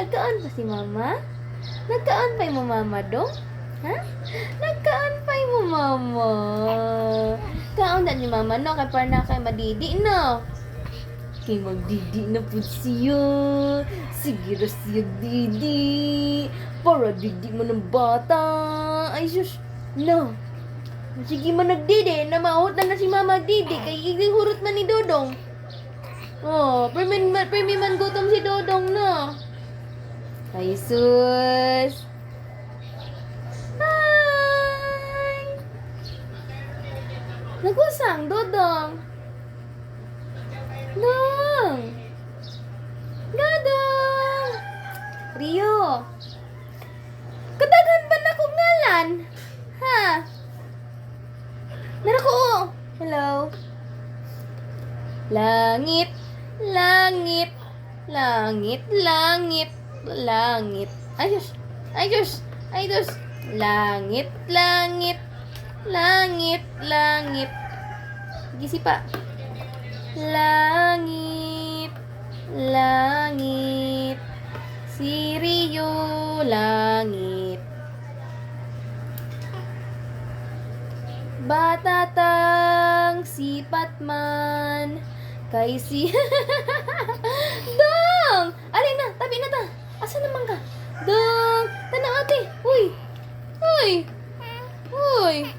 Nagkaan pa si mama? Nagkaan pa mo mama dong? Ha? Nagkaan pa mo mama? Kaon na ni mama no, kay para na kay madidi no. Kay magdidi na po siya. Sige ra siya didi. Para didi mo ng bata. Ay sus, no. Sige man nagdidi, na maot na si mama didi. Kay hurot man ni Dodong. Oh, permi man gutom si Dodong no. Ay sus. Hi! Nagusang Dodong. Dong! Gadong! Rio! Kadaghan ba na kong ngalan? Ha? Narako! Hello? Langit! Langit! Langit! Langit! Langit! Ay, Diyos! Ay, Diyos! Ay, Diyos! Langit! Langit! Langit! Langit! Gisi pa! Langit, langit, si Rio, langit. Batatang sipat man, kay si... Dong! Alin na, tabi na ta. Asa naman ka? Dong! Tanaw ate! Uy! Uy! Uy!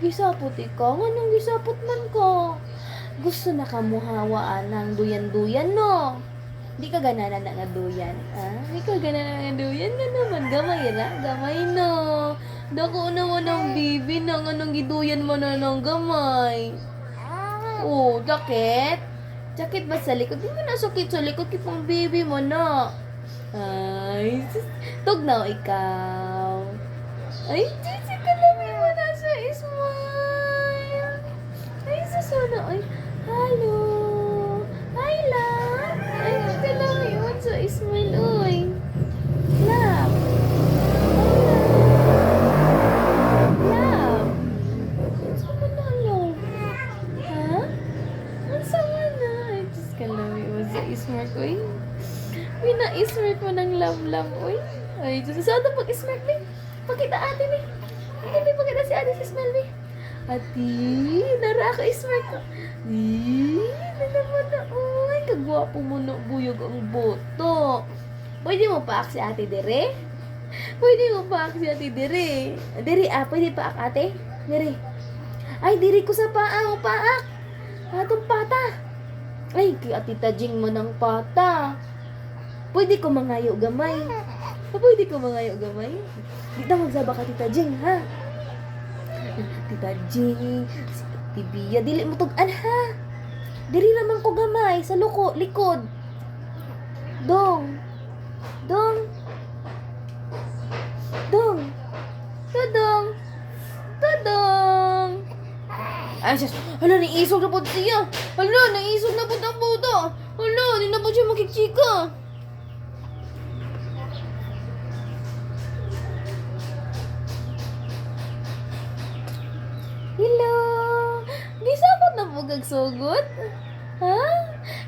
Gisapot ikaw? Anong gisapot man ko? Gusto na kamuhawaan ng duyan-duyan, no? Di ka ganana na nga duyan, ah? Di ka ganana nga duyan, nga naman, gamay ra, gamay no. Dako naman ang bibi na nga nang giduyan mo na ng gamay. Oh, jacket? Jacket ba sa likod? Di mo na sakit sa likod, kipang bibi mo na. Ay, tugnaw ikaw. Ay, tisi ka lang mo na sa smile. Ay, sana, ay, hello. Hi, love. Ay, ka lang yun sa smile, uy. Love. Love. Ang sama na, love. Ha? Ang sama na. Ay, just ka lang yun sa smile, uy. Pina-smile mo ng love, uy. Ay, just saan na pag-smile, uy? Pakita ate ni. Hindi pakita si ate si smell ni. Ate, nara ka smell ko. Naman na. Uy, kagwapo mo na buyog ang boto. Pwede mo paak si ate dire? Pwede mo paak si ate dire? Dire pwede paak ate? Dire. Ay, dire ko sa paa mo paak. Atong pata. Ay, kay ate tajing mo ng pata. Pwede ko mangayo gamay. Pwede ko mangayo gamay. Di na magsaba ka, Tita Jing, ha? Tita Jing, si Tibia, dili mo tugan, ha? Dili naman ko gamay, sa likod. Dong. Dong. Dong. Dodong. Dodong. Ay, sis, hala, naisog na po siya. Hala, naisog na po ang puto. Hala, di na po siya makikika. Hello! Gisapot na po kagsugot? Ha?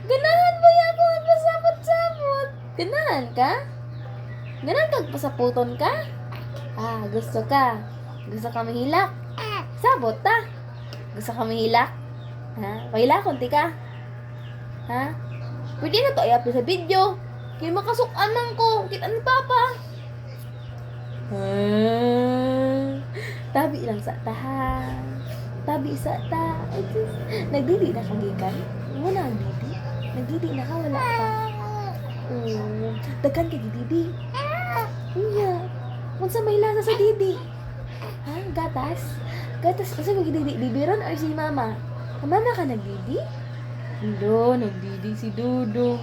Ganahan ba yan kung magpasapot-sapot? Ganahan ka? Ganahan kag pasaputon ka? Ah, gusto ka? Gusto ka mahilak? Sabot ta? Gusto ka mahilak? Ha? Mahilak konti ka? Ha? Pwede na to i-upload sa video. Kaya makasukan man ko. Kita ni Papa. Tabi lang sa tahan. Tabi sa ta. Nagdidi na kagikan. Muna ang didi. Nagdidi na ka, wala ka. Daghan ka didi. Iya. Kung sa may lasa sa didi. Ha? Gatas? Gatas. Kasi magdidi. Bibiron or si mama? Mama ka nagdidi? Hello, nagdidi si Dudong.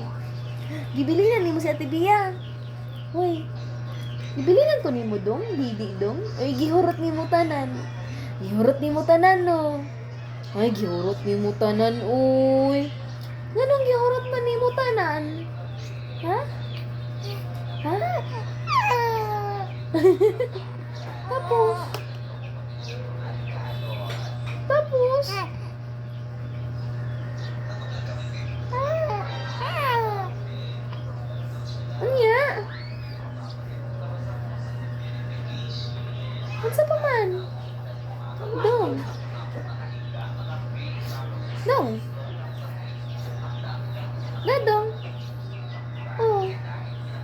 Gibilinan ni mo si Ate Bia. Hoy. Gibilinan ko ni mo dong. Didi dong. Ay, gihurot ni mo tanan. Gihurot ni mo tanan, no? Ay, gihurot ni mo tanan, uy. Ganong gihurot man ni mo tanan? Ha? Ha? Tapos? Tapos? Anya? Unsa pa man? Dong. Dong. Dadong. Oh.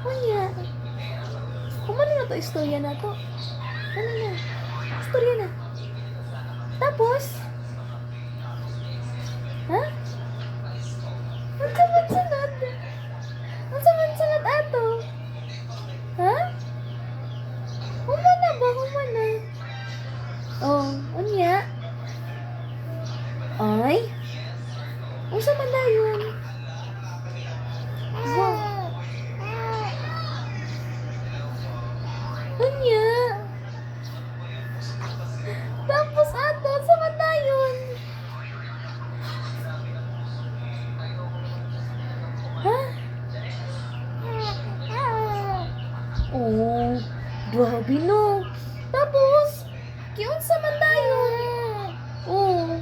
Anya? Kumano na to istorya na to? Ano na? Istorya na. Tapos? Ha? Unsa man sunod? Unsa man sunod ato? Ha? Humana ba? Humana? Oh, unya? Ay? Unsa man dayon? Wow. Unya? Tapos ato, unsa man dayon? Ha? Oh, grabe no. Tapos, kiunsa man dayon? Oh,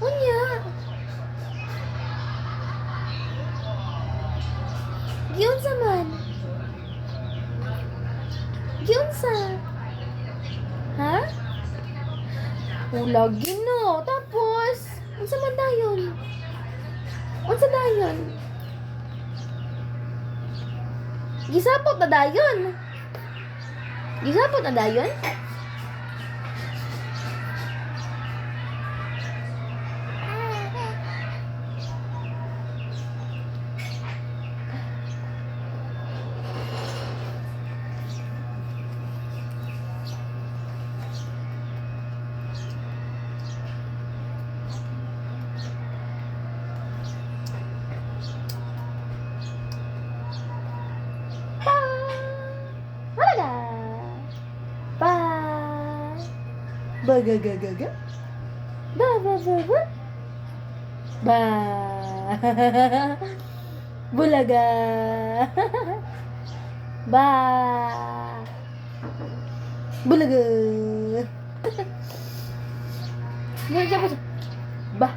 unya? Giunsa man? Giunsa? Ha? Oh, lagi no. Tapos, unsa man dayon? Unsa dayon? Gisapot na dayon. Gisapot na dayon? Halaga! Pa! Bagagagaga! Ba ba ba ba! Ba! Bulaga! Ba! Bulaga! Ba!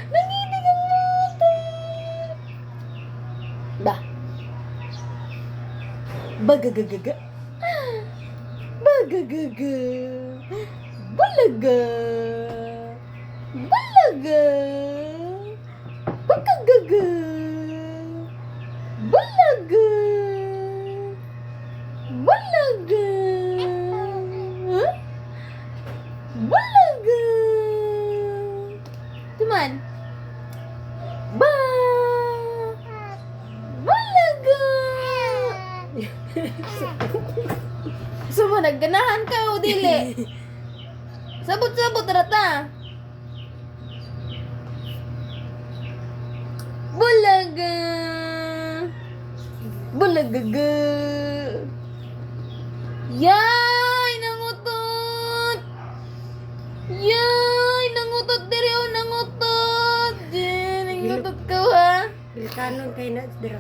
Nanginig ang motor! Ba? Bagagagaga? Bagagaga? Balaga? Balaga? Bagagaga? Balaga? Balaga? Huh? Balaga? Tuman? Ba? Balaga? So mo, nagganahan ka o dili? Sabot-sabot rata. Bulaga. Bulagaga. Yay! Nangutot! Yay! Nangutot diri o nangutot! Nangutot ka ha? Pilkanon kay na dira.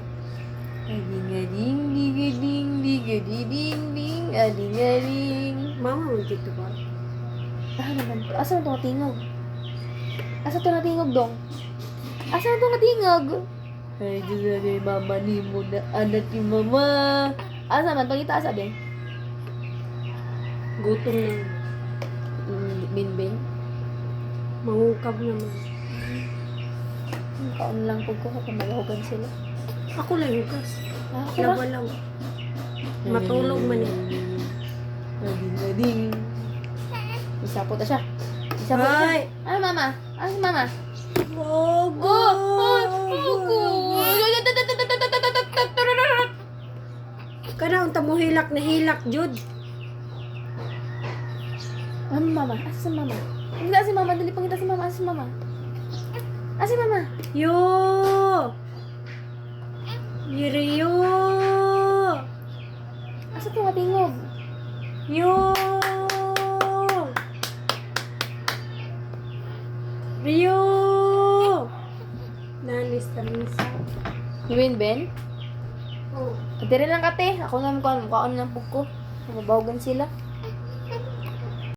Ading-ading, digading, digadiding, ding, ading-ading. Mama mo dito ba? Ah, naman. Asa na ito natingog? Asa ito natingog, dong? Asa na ito natingog? Ay, Diyos na ni mama ni mo na anak ni mama. Asa man? Pagita asa din? Gutom na. Binbing? Mangungkab naman. Kaon lang po ko kung malahugan sila. Ako lang hugas. Ah, ako Lawa ra? lang. Matulog man eh. Ading-ading. Isapot na siya. Isapot na siya. Ay! Ano mama? Ano si mama? Gogo! Kana unta mo hilak na hilak jud. Ano mama? Asa si mama? Pangita si mama. Dali pangita si mama. Asa si mama? Asa si mama? Yo! Yiriyo! Asa ito matingog? Yo! Rio! Isa. Win, Ben? Oh. Dire lang kate. Ako na mukhaan lang pug ko. Mabawagan sila.